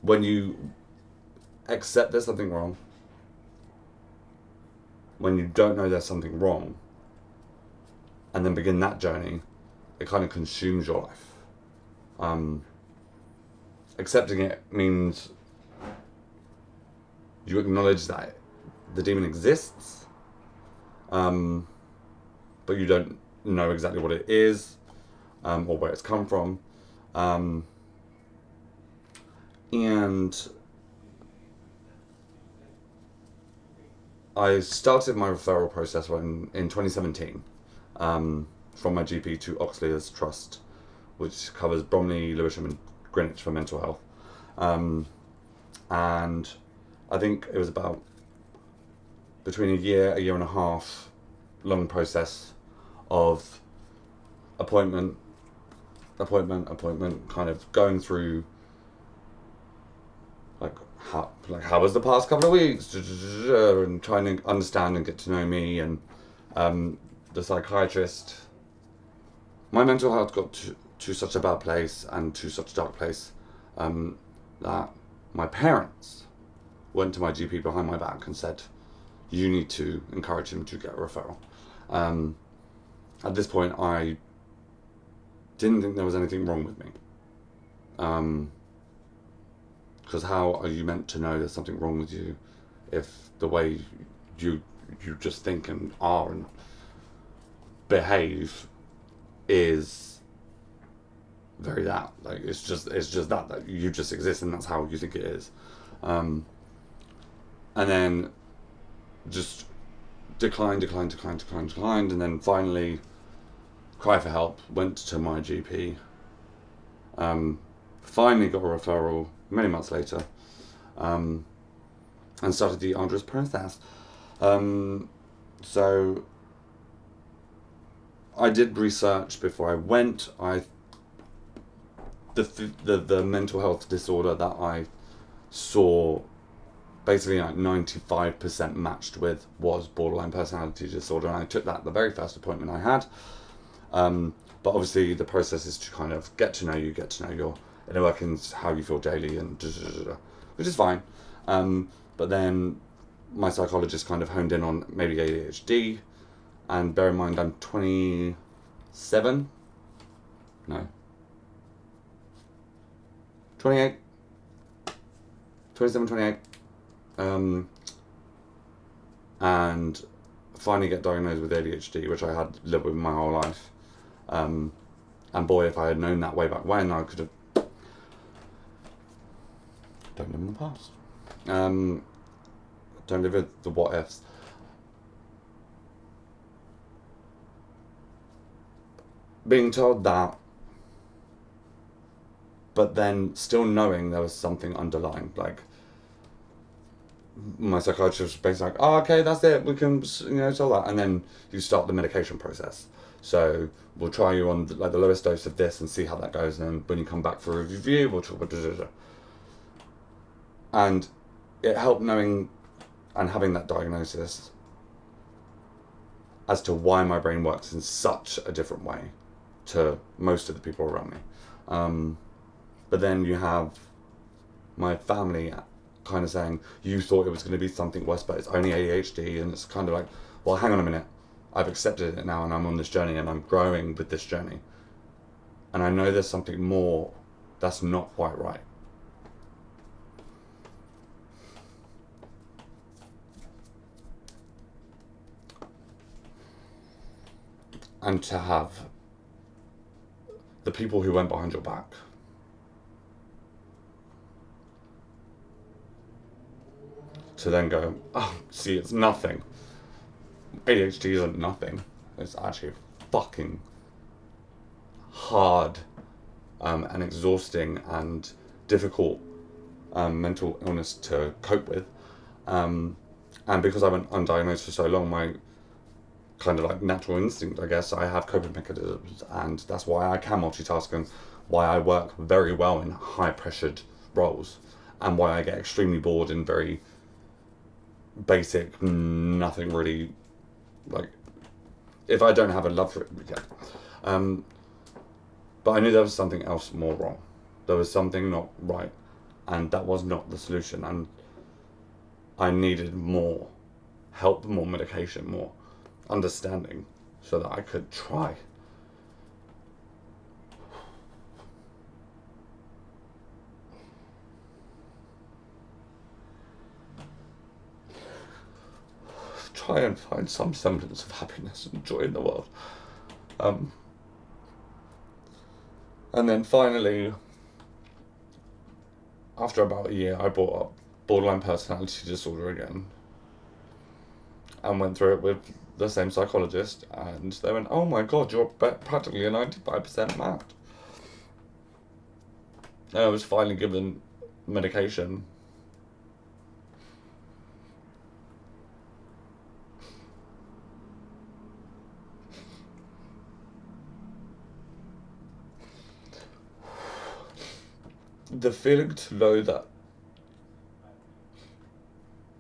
when you accept there's something wrong, when you don't know there's something wrong, and then begin that journey, it kind of consumes your life. Accepting it means you acknowledge that the demon exists, but you don't know exactly what it is, or where it's come from. And I started my referral process in 2017, from my GP to Oxley's Trust, which covers Bromley, Lewisham and Greenwich for mental health. And I think it was about between a year and a half long process of appointment, kind of going through how was the past couple of weeks, and trying to understand and get to know me and the psychiatrist. My mental health got to such a bad place and to such a dark place that my parents went to my GP behind my back and said, you need to encourage him to get a referral. At this point, I didn't think there was anything wrong with me. Because how are you meant to know there's something wrong with you if the way you just think and are and behave is very that? Like, it's just that you just exist and that's how you think it is. And then just declined, and then finally cry for help, went to my GP, finally got a referral many months later, and started the arduous process. So I did research before I went. The mental health disorder that I saw basically like 95% matched with was borderline personality disorder, and I took that the very first appointment I had. But obviously the process is to kind of get to know your inner workings, how you feel daily, and which is fine. But then my psychologist kind of honed in on maybe ADHD, and bear in mind I'm 27, no, 28, 27, 28, and finally get diagnosed with ADHD, which I had lived with my whole life. And boy, if I had known that way back when, I could have. Don't live in the past. Don't live with the what ifs. Being told that, but then still knowing there was something underlying, like my psychiatrist was basically like, oh, okay, that's it, we can, solve that, and then you start the medication process. So we'll try you on the lowest dose of this and see how that goes, and then when you come back for a review, we'll talk about. And it helped knowing and having that diagnosis as to why my brain works in such a different way to most of the people around me. But then you have my family kind of saying, you thought it was going to be something worse, but it's only ADHD, and it's kind of like, well, hang on a minute. I've accepted it now and I'm on this journey and I'm growing with this journey. And I know there's something more that's not quite right. And to have the people who went behind your back to then go, oh, see, it's nothing. ADHD isn't nothing. It's actually fucking hard and exhausting and difficult mental illness to cope with. And because I went undiagnosed for so long, my kind of like natural instinct, I guess, I have coping mechanisms, and that's why I can multitask and why I work very well in high pressured roles, and why I get extremely bored in very basic, nothing really, like, if I don't have a love for it yet. But I knew there was something else more wrong. There was something not right. and that was not the solution, and I needed more help, more medication, more understanding, so that I could try. Try and find some semblance of happiness and joy in the world. And then finally, after about a year, I brought up borderline personality disorder again, and went through it with the same psychologist, and they went, "Oh my god, you're practically a 95% mad." And I was finally given medication. The feeling to know that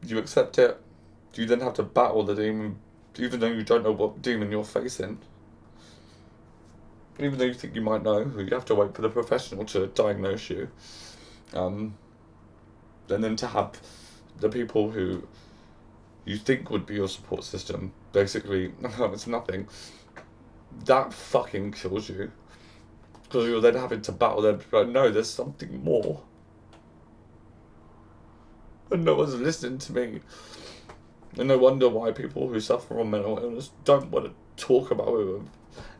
you accept it, you then have to battle the demon, even though you don't know what demon you're facing. Even though you think you might know, you have to wait for the professional to diagnose you. And then to have the people who you think would be your support system, basically, it's nothing. That fucking kills you. Because you're then having to battle them, like, no, there's something more. And no one's listening to me. And no wonder why people who suffer from mental illness don't want to talk about it with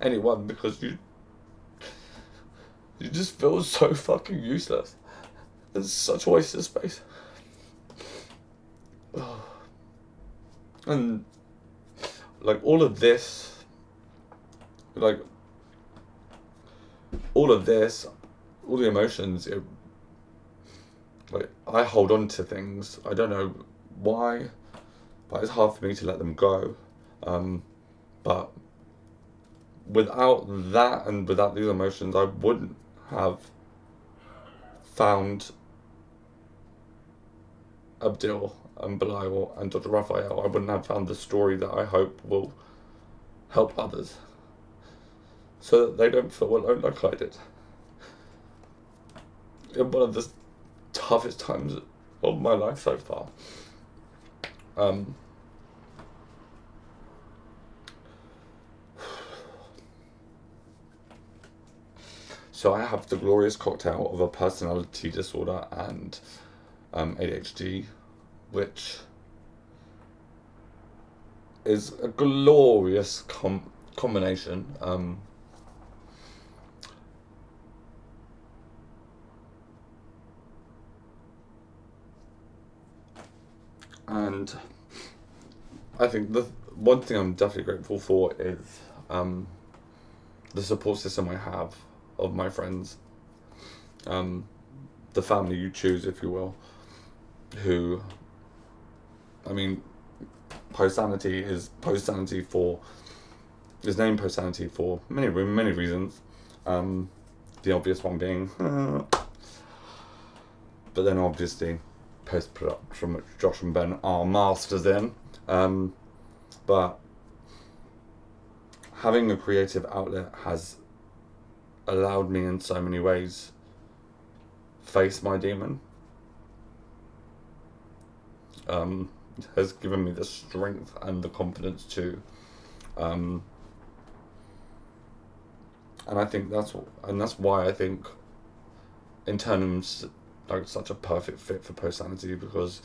anyone, because you just feel so fucking useless. It's such a waste of space. And like all of this, all the emotions, I hold on to things. I don't know why, but it's hard for me to let them go. But without that and without these emotions, I wouldn't have found Abdul and Belial and Dr. Raphael. I wouldn't have found the story that I hope will help others, so that they don't feel alone like I did. In one of the toughest times of my life so far. So I have the glorious cocktail of a personality disorder and ADHD, which is a glorious combination. And I think the one thing I'm definitely grateful for is the support system I have of my friends, the family you choose, if you will, who, I mean, Post Sanity is named Post Sanity for many reasons. The obvious one being, but then obviously post-production, which Josh and Ben are masters in. But having a creative outlet has allowed me in so many ways face my demon. Has given me the strength and the confidence to, and I think that's why I think Internum's like such a perfect fit for Post Sanity, because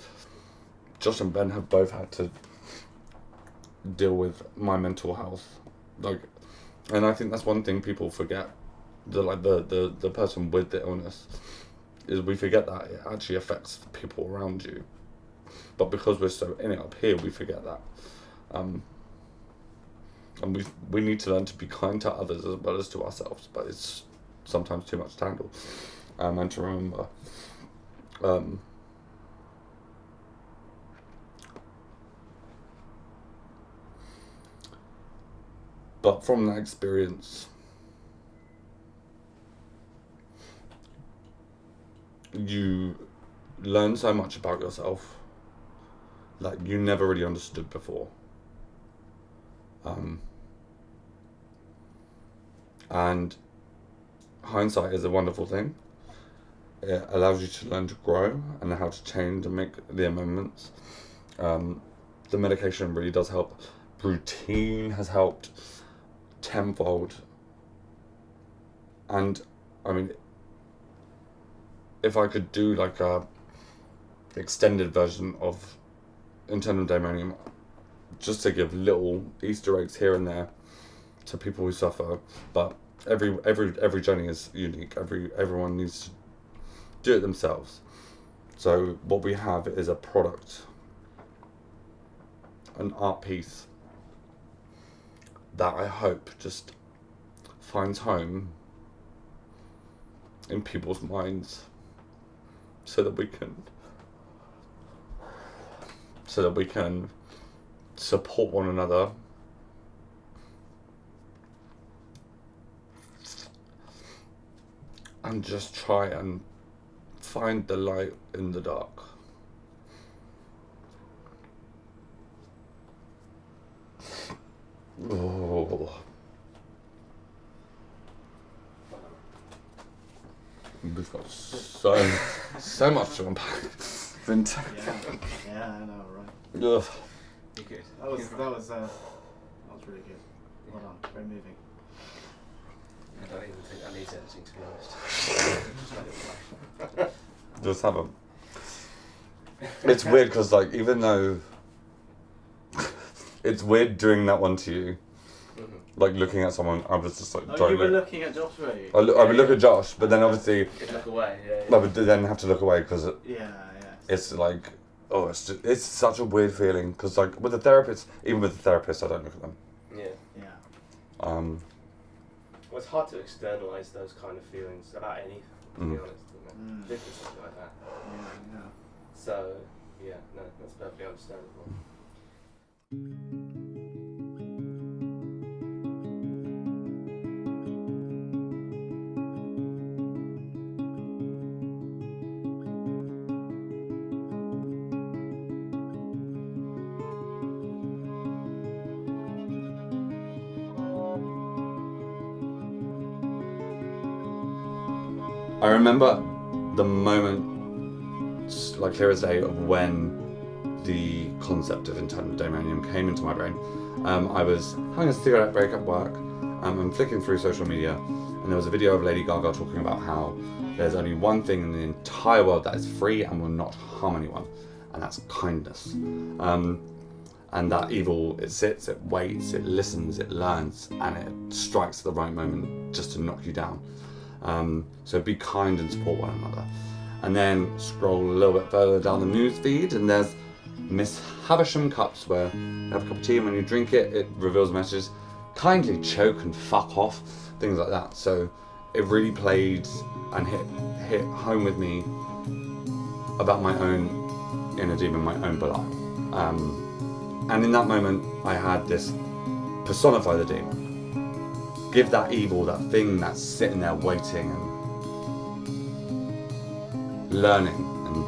Josh and Ben have both had to deal with my mental health, and I think that's one thing people forget. The person with the illness, is we forget that it actually affects the people around you, but because we're so in it up here, we forget that, and we need to learn to be kind to others as well as to ourselves, but it's sometimes too much to handle, and to remember. But from that experience, you learn so much about yourself that you never really understood before. And hindsight is a wonderful thing. It allows you to learn to grow and how to change and make the amendments. The medication really does help. Routine has helped tenfold. And I mean, if I could do like a extended version of Internum Daemonium, just to give little Easter eggs here and there to people who suffer, but every journey is unique. Everyone needs to do it themselves. So what we have is a product, an art piece that I hope just finds home in people's minds, so that we can support one another and just try and find the light in the dark. Oh. We've got so much to unpack. Yeah, I know, right? Ugh. You're good. That was really good. Well done. Very moving. I don't even think I need editing, to be honest. Just have a. It's weird because, like, even though it's weird doing that one to you, like looking at someone, I was just like. Oh, you were looking at Josh, were you? I would look at Josh, but then obviously You'd look away. I would then have to look away because Yeah. it's like, oh, it's such a weird feeling because, like, with the therapist, even with the therapist, I don't look at them. Yeah. Yeah. Well, it's hard to externalise those kind of feelings about anything, to be honest, isn't it? Particularly something like that. Yeah. So, yeah, no, that's perfectly understandable. I remember the moment, like clear as day, of when the concept of Internum Daemonium came into my brain. I was having a cigarette break at work, and flicking through social media, and there was a video of Lady Gaga talking about how there's only one thing in the entire world that is free and will not harm anyone, and that's kindness. And that evil, it sits, it waits, it listens, it learns, and it strikes at the right moment just to knock you down. So be kind and support one another. And then scroll a little bit further down the news feed, and there's Miss Havisham cups, where you have a cup of tea and when you drink it, it reveals messages, kindly choke and fuck off, things like that. So it really played and hit home with me about my own inner demon, my own Belial. And in that moment, I had this personify the demon. Give that evil, that thing that's sitting there waiting and learning and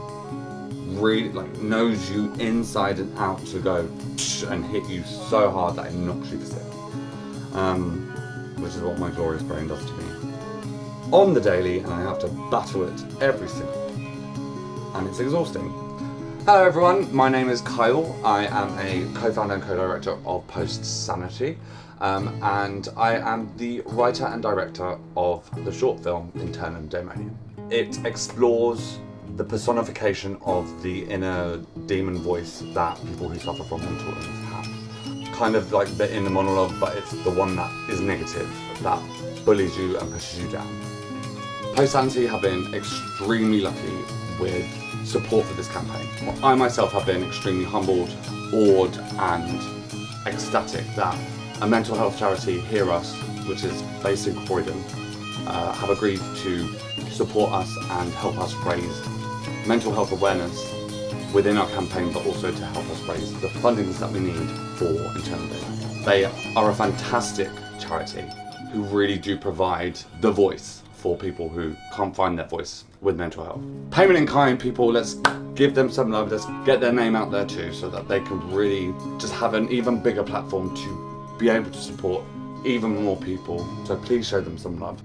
really like knows you inside and out to go and hit you so hard that it knocks you for sick. Which is what my glorious brain does to me on the daily, and I have to battle it every single day. And it's exhausting. Hello everyone, my name is Kyle. I am a co-founder and co-director of Post Sanity. And I am the writer and director of the short film Internum Daemonium. It explores the personification of the inner demon voice that people who suffer from mental illness have. Kind of like the inner monologue, but it's the one that is negative, that bullies you and pushes you down. Post Sanity have been extremely lucky with support for this campaign. I myself have been extremely humbled, awed and ecstatic that a mental health charity, Hear Us, which is based in Croydon, have agreed to support us and help us raise mental health awareness within our campaign, but also to help us raise the fundings that we need for Internum Daemonium. They are a fantastic charity who really do provide the voice for people who can't find their voice with mental health. Payment in kind, people, let's give them some love, let's get their name out there too, so that they can really just have an even bigger platform to be able to support even more people. So please show them some love.